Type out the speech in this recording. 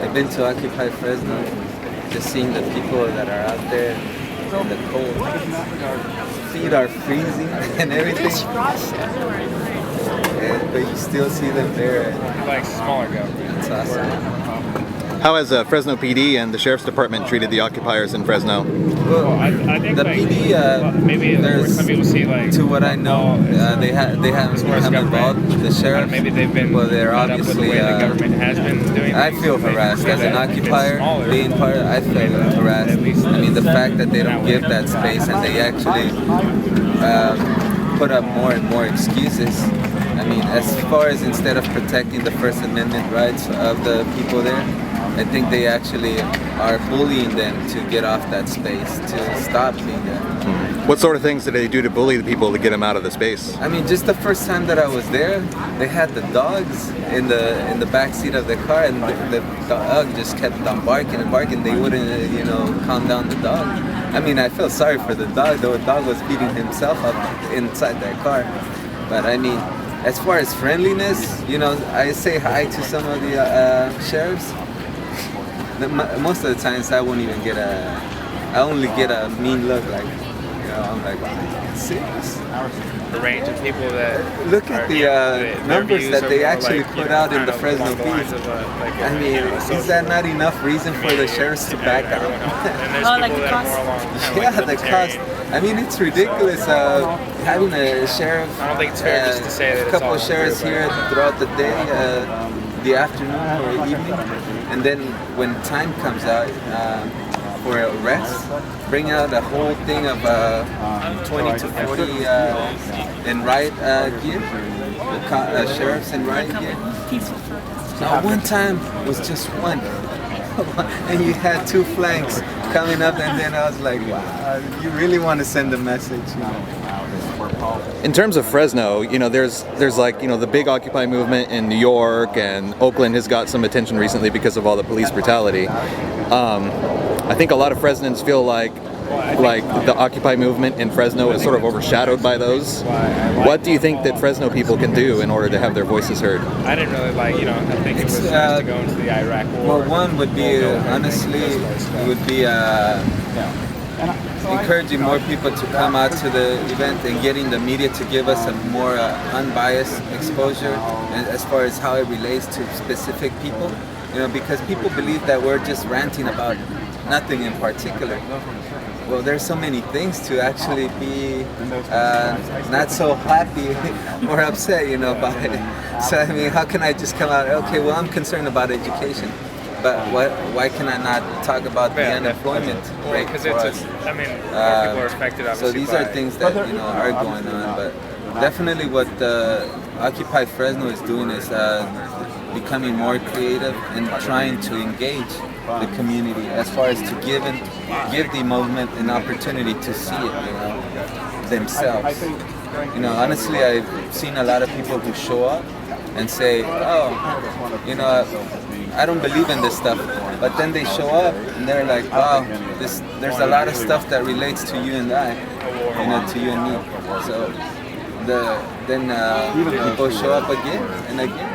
I've been to Occupy Fresno, just seeing the people that are out there in the cold. Feet are freezing and everything. But you still see them there. Like smaller government. It's awesome. How has Fresno PD and the Sheriff's Department treated the occupiers in Fresno? Well, I think the like, PD, maybe some people see like to what I know, they haven't become involved. The sheriff, maybe they've been well, they're obviously. With the way the government has been doing. I feel harassed as an occupier, being part of. I feel harassed. I mean, the fact that they don't give that space and they actually put up more and more excuses. I mean, as far as instead of protecting the First Amendment rights of the people there, I think they actually are bullying them to get off that space, to stop being there. What sort of things did they do to bully the people to get them out of the space? I mean, just the first time that I was there, they had the dogs in the back seat of the car, and the dog just kept on barking and barking. They wouldn't, calm down the dog. I mean, I feel sorry for the dog, though. The dog was beating himself up inside that car. But I mean, as far as friendliness, I say hi to some of the sheriffs. Most of the times I won't even I only get a mean look, like, I'm like, wow, serious? The range of people that look at the numbers that they actually put out in the Fresno Beat. I mean, is that not enough reason for the sheriffs to back out? Like the cost? Yeah, the cost. I mean, it's ridiculous having a sheriff. I don't think it's fair just to say that a couple of sheriffs here throughout the day, the afternoon or evening, and then when time comes out for arrests, bring out a whole thing of 20 to 40 in riot gear, sheriffs in riot gear. Now, one time was just one, and you had two flanks coming up, and then I was like, wow, you really want to send a message. In terms of Fresno, there's like, the big Occupy movement in New York, and Oakland has got some attention recently because of all the police brutality. I think a lot of Fresnans feel like the Occupy movement in Fresno is sort of overshadowed by those. What do you think that Fresno people can do in order to have their voices heard? I didn't really I think it was nice to go into the Iraq War. Well, one would be, honestly, it would be encouraging more people to come out to the event and getting the media to give us a more unbiased exposure, and as far as how it relates to specific people, because people believe that we're just ranting about nothing in particular. Well, there's so many things to actually be not so happy or upset, about it. So, I mean, how can I just come out, okay, well, I'm concerned about education, but why can I not talk about the unemployment rate for us? People are affected, obviously. So these are things that, are going on, but definitely what Occupy Fresno is doing is becoming more creative and trying to engage the community as far as to give the movement an opportunity to see it, themselves. Honestly, I've seen a lot of people who show up and say, I don't believe in this stuff, but then they show up and they're like, wow, there's a lot of stuff that relates to you and I, to you and me. So then people show up again and again.